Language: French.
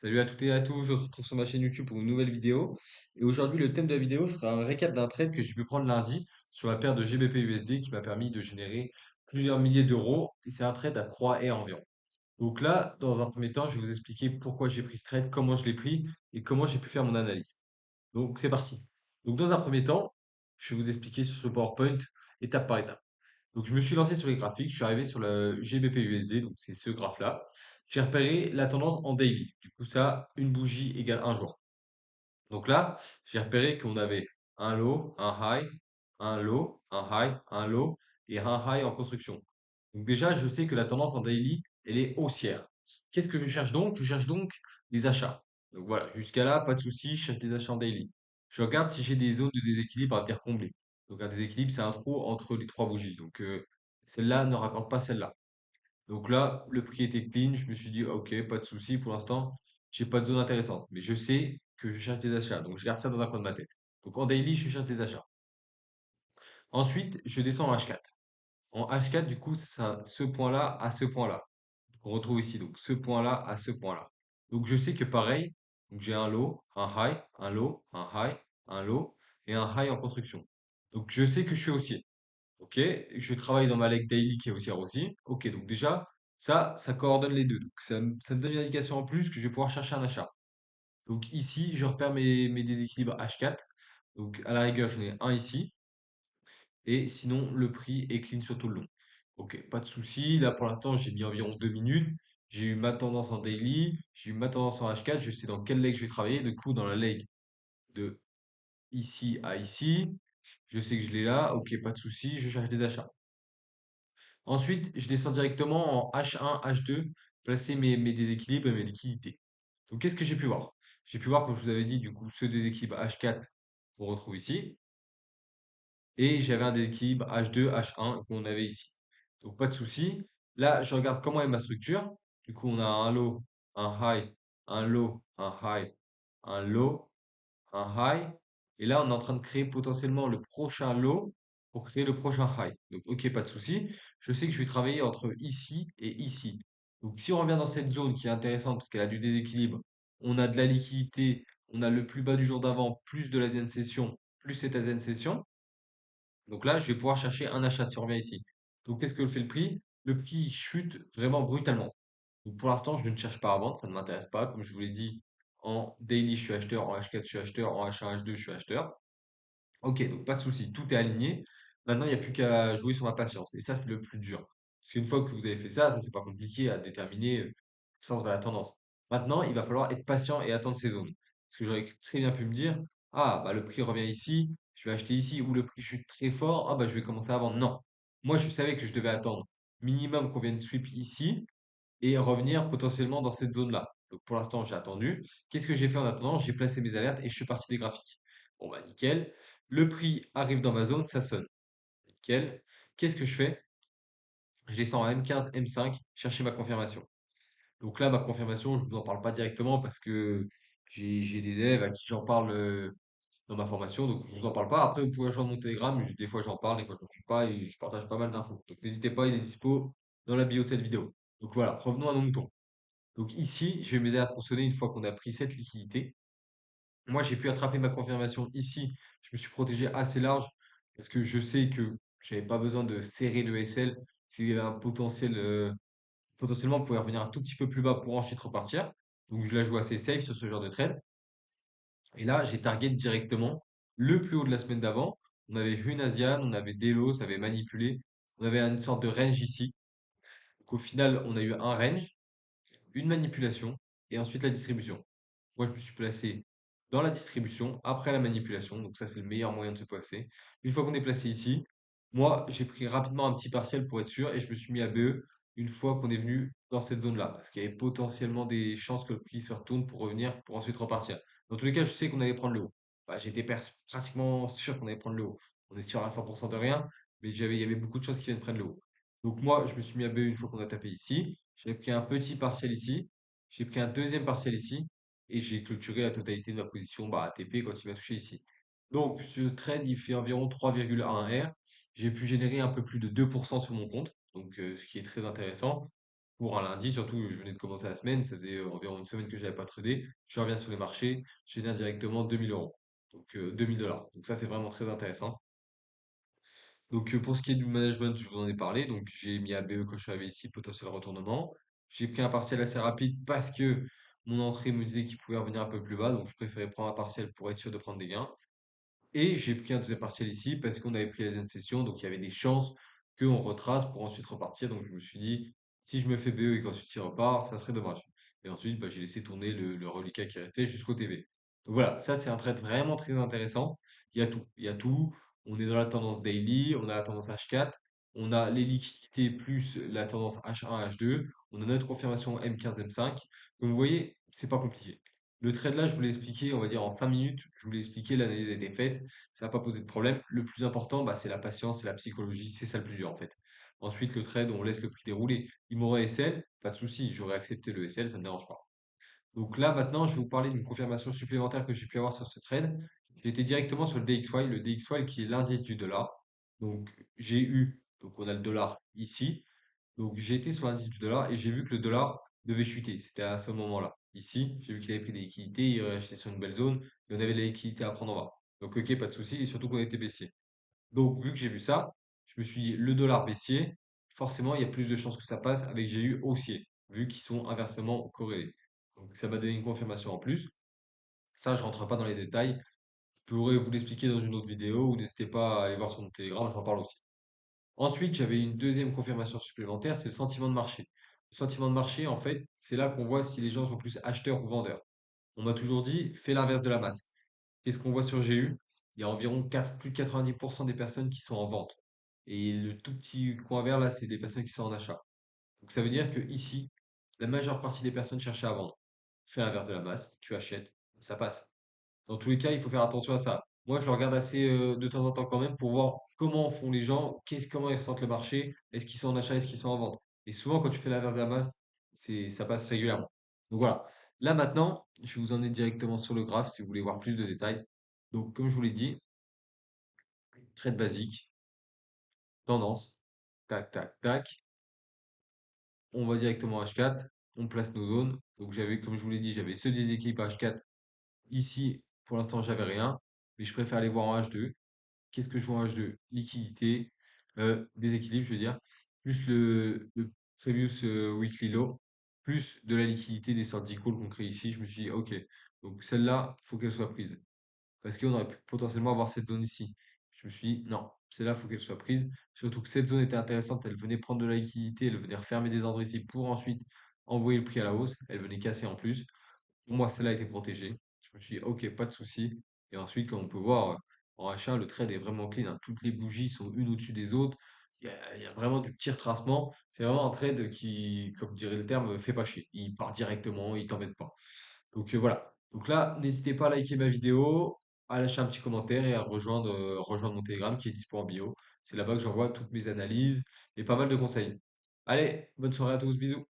Salut à toutes et à tous, on se retrouve sur ma chaîne YouTube pour une nouvelle vidéo. Et aujourd'hui, le thème de la vidéo sera un récap d'un trade que j'ai pu prendre lundi sur la paire de GBP USD qui m'a permis de générer plusieurs milliers d'euros. Et c'est un trade à 3 R environ. Donc là, dans un premier temps, je vais vous expliquer pourquoi j'ai pris ce trade, comment je l'ai pris et comment j'ai pu faire mon analyse. Donc c'est parti. Donc dans un premier temps, je vais vous expliquer sur ce PowerPoint étape par étape. Donc, je me suis lancé sur les graphiques, je suis arrivé sur le GBP USD, donc c'est ce graphe-là. J'ai repéré la tendance en daily. Du coup, ça, une bougie égale un jour. Donc là, j'ai repéré qu'on avait un low, un high, un low, un high, un low et un high en construction. Donc déjà, je sais que la tendance en daily, elle est haussière. Qu'est-ce que je cherche donc? Je cherche donc des achats. Donc voilà, jusqu'à là, pas de souci, je cherche des achats en daily. Je regarde si j'ai des zones de déséquilibre à bien combler. Donc un déséquilibre, c'est un trou entre les trois bougies. Donc celle-là ne raccorde pas celle-là. Donc là, le prix était clean. Je me suis dit, ok, pas de souci. Pour l'instant, j'ai pas de zone intéressante. Mais je sais que je cherche des achats. Donc je garde ça dans un coin de ma tête. Donc en daily, je cherche des achats. Ensuite, je descends en H4. En H4, du coup, ça, ce point-là à ce point-là. On retrouve ici, donc ce point-là à ce point-là. Donc je sais que pareil, donc j'ai un low, un high, un low, un high, un low et un high en construction. Donc je sais que je suis haussier. Ok, je travaille dans ma leg daily qui est haussière aussi. Ok, donc déjà, ça coordonne les deux. Donc ça me donne une indication en plus que je vais pouvoir chercher un achat. Donc ici, je repère mes déséquilibres H4. Donc à la rigueur, j'en ai un ici. Et sinon, le prix est clean sur tout le long. Ok, pas de souci. Là, pour l'instant, j'ai mis environ 2 minutes. J'ai eu ma tendance en daily, j'ai eu ma tendance en H4. Je sais dans quelle leg je vais travailler. Du coup, dans la leg de ici à ici, je sais que je l'ai là. Ok, pas de souci. Je cherche des achats. Ensuite, je descends directement en H1, H2, placer mes déséquilibres et mes liquidités. Donc, qu'est-ce que j'ai pu voir? J'ai pu voir, comme je vous avais dit, du coup, ce déséquilibre H4 qu'on retrouve ici. Et j'avais un déséquilibre H2, H1 qu'on avait ici. Donc pas de souci. Là, je regarde comment est ma structure. Du coup, on a un low, un high, un low, un high, un low, un high. Et là, on est en train de créer potentiellement le prochain low pour créer le prochain high. Donc, ok, pas de souci. Je sais que je vais travailler entre ici et ici. Donc, si on revient dans cette zone qui est intéressante parce qu'elle a du déséquilibre, on a de la liquidité, on a le plus bas du jour d'avant, plus de la Z session, plus cette AZN session. Donc là, je vais pouvoir chercher un achat si on revient ici. Donc qu'est-ce que fait le prix? Le prix chute vraiment brutalement. Donc pour l'instant, je ne cherche pas à vendre, ça ne m'intéresse pas. Comme je vous l'ai dit, en daily, je suis acheteur, en H4, je suis acheteur, en H1, H2, je suis acheteur. Ok, donc pas de souci, tout est aligné. Maintenant, il n'y a plus qu'à jouer sur ma patience. Et ça, c'est le plus dur. Parce qu'une fois que vous avez fait ça, ça, c'est pas compliqué à déterminer le sens de la tendance. Maintenant, il va falloir être patient et attendre ces zones. Parce que j'aurais très bien pu me dire, ah, bah, le prix revient ici, je vais acheter ici, ou le prix chute très fort, ah, bah, je vais commencer à vendre. Non. Moi, je savais que je devais attendre minimum qu'on vienne sweep ici et revenir potentiellement dans cette zone-là. Donc pour l'instant, j'ai attendu. Qu'est-ce que j'ai fait en attendant? J'ai placé mes alertes et je suis parti des graphiques. Bon bah nickel. Le prix arrive dans ma zone, ça sonne. Nickel. Qu'est-ce que je fais? Je descends en M15, M5, chercher ma confirmation. Donc là, ma confirmation, je ne vous en parle pas directement parce que j'ai des élèves à qui j'en parle dans ma formation, donc je ne vous en parle pas. Après, vous pouvez rejoindre mon Telegram, des fois j'en parle, des fois je n'en parle pas et je partage pas mal d'infos. Donc n'hésitez pas, il est dispo dans la bio de cette vidéo. Donc voilà, revenons à nos moutons. Donc ici, je vais mes alertes pour sonner une fois qu'on a pris cette liquidité. Moi, j'ai pu attraper ma confirmation ici. Je me suis protégé assez large parce que je sais que je n'avais pas besoin de serrer le SL. S'il y avait un potentiel, potentiellement, on pouvait revenir un tout petit peu plus bas pour ensuite repartir. Donc je la joue assez safe sur ce genre de trade. Et là, j'ai target directement le plus haut de la semaine d'avant. On avait une Asian, on avait Delos, on avait manipulé. On avait une sorte de range ici. Donc au final, on a eu un range, une manipulation et ensuite la distribution. Moi, je me suis placé dans la distribution après la manipulation. Donc ça, c'est le meilleur moyen de se placer. Une fois qu'on est placé ici, moi, j'ai pris rapidement un petit partiel pour être sûr et je me suis mis à BE une fois qu'on est venu dans cette zone-là. Parce qu'il y avait potentiellement des chances que le prix se retourne pour revenir, pour ensuite repartir. Dans tous les cas, je sais qu'on allait prendre le haut. Bah, j'étais pratiquement sûr qu'on allait prendre le haut. On est sûr à 100% de rien, mais il y avait beaucoup de choses qui viennent prendre le haut. Donc moi, je me suis mis à BE une fois qu'on a tapé ici. J'ai pris un petit partiel ici. J'ai pris un deuxième partiel ici et j'ai clôturé la totalité de ma position bah, ATP quand il va toucher ici. Donc, ce trade, il fait environ 3,1 R. J'ai pu générer un peu plus de 2% sur mon compte, donc ce qui est très intéressant. pour un lundi, surtout je venais de commencer la semaine, ça faisait environ une semaine que j'avais pas tradé. Je reviens sur les marchés, je génère directement 2000 euros, donc 2000 dollars. Donc ça, c'est vraiment très intéressant. Donc pour ce qui est du management, je vous en ai parlé. Donc j'ai mis ABE quand je suis arrivé ici, potentiel retournement. J'ai pris un partiel assez rapide parce que mon entrée me disait qu'il pouvait revenir un peu plus bas, donc je préférais prendre un partiel pour être sûr de prendre des gains. Et j'ai pris un deuxième partiel ici parce qu'on avait pris la deuxième session, donc il y avait des chances qu'on retrace pour ensuite repartir. Donc je me suis dit, si je me fais BE et qu'ensuite il repart, ça serait dommage. Et ensuite, bah, j'ai laissé tourner le reliquat qui restait jusqu'au TV. Donc voilà, ça c'est un trade vraiment très intéressant. Il y a tout. Il y a tout. On est dans la tendance daily, on a la tendance H4, on a les liquidités plus la tendance H1, H2, on a notre confirmation M15, M5. Donc vous voyez, c'est pas compliqué. Le trade là, je vous l'ai expliqué, on va dire en 5 minutes, je vous l'ai expliqué, l'analyse a été faite, ça n'a pas posé de problème. Le plus important, bah, c'est la patience, c'est la psychologie, c'est ça le plus dur en fait. Ensuite, le trade, on laisse le prix dérouler. Il m'aurait SL, pas de souci, j'aurais accepté le SL, ça ne me dérange pas. Donc là, maintenant, je vais vous parler d'une confirmation supplémentaire que j'ai pu avoir sur ce trade. J'étais directement sur le DXY qui est l'indice du dollar. Donc j'ai eu, donc on a le dollar ici. Donc j'ai été sur l'indice du dollar et j'ai vu que le dollar devait chuter. C'était à ce moment-là. Ici, j'ai vu qu'il avait pris des liquidités, il restait sur une belle zone et on avait les liquidités à prendre en bas. Donc ok, pas de souci, et surtout qu'on était baissier. Donc vu que j'ai vu ça, je me suis dit le dollar baissier, forcément il y a plus de chances que ça passe avec GU haussier, vu qu'ils sont inversement corrélés. Donc ça m'a donné une confirmation en plus. Ça, je rentre pas dans les détails. Je pourrais vous l'expliquer dans une autre vidéo ou n'hésitez pas à aller voir sur mon Telegram, j'en parle aussi. Ensuite, j'avais une deuxième confirmation supplémentaire, c'est le sentiment de marché. Le sentiment de marché, en fait, c'est là qu'on voit si les gens sont plus acheteurs ou vendeurs. On m'a toujours dit, fais l'inverse de la masse. Qu'est-ce qu'on voit sur GU? Il y a environ plus de 90% des personnes qui sont en vente. Et le tout petit coin vert là, c'est des personnes qui sont en achat. Donc ça veut dire que ici, la majeure partie des personnes cherchaient à vendre. Fais l'inverse de la masse, tu achètes, ça passe. Dans tous les cas, il faut faire attention à ça. Moi, je le regarde assez de temps en temps quand même pour voir comment font les gens, comment ils ressentent le marché, est-ce qu'ils sont en achat, est-ce qu'ils sont en vente. Et souvent, quand tu fais l'inverse de la masse, ça passe régulièrement. Donc voilà. Là maintenant, je vous en ai directement sur le graphe si vous voulez voir plus de détails. Donc, comme je vous l'ai dit, trade basique, tendance, tac, tac, tac. On va directement H4, on place nos zones. Donc j'avais, comme je vous l'ai dit, j'avais ce déséquilibre H4. Ici, pour l'instant, j'avais rien, mais je préfère aller voir en H2. Qu'est-ce que je vois en H2? Liquidité, déséquilibre, je veux dire, plus le previous weekly low, plus de la liquidité des sortes d'icônes qu'on crée ici. Je me suis dit, ok, donc celle-là, il faut qu'elle soit prise. Parce qu'on aurait pu potentiellement avoir cette zone ici. Je me suis dit, non, celle-là, il faut qu'elle soit prise. Surtout que cette zone était intéressante, elle venait prendre de la liquidité, elle venait refermer des ordres ici pour ensuite envoyer le prix à la hausse, elle venait casser en plus. Pour moi, celle-là était protégée. Je me suis dit, ok, pas de souci. Et ensuite, comme on peut voir, en H1, le trade est vraiment clean, hein. Toutes les bougies sont une au-dessus des autres. Il y a vraiment du petit retracement. C'est vraiment un trade qui, comme dirait le terme, fait pas chier. Il part directement, il t'embête pas. Donc voilà. Donc là, n'hésitez pas à liker ma vidéo, à lâcher un petit commentaire et à rejoindre mon Telegram qui est dispo en bio. C'est là-bas que j'envoie toutes mes analyses et pas mal de conseils. Allez, bonne soirée à tous, bisous.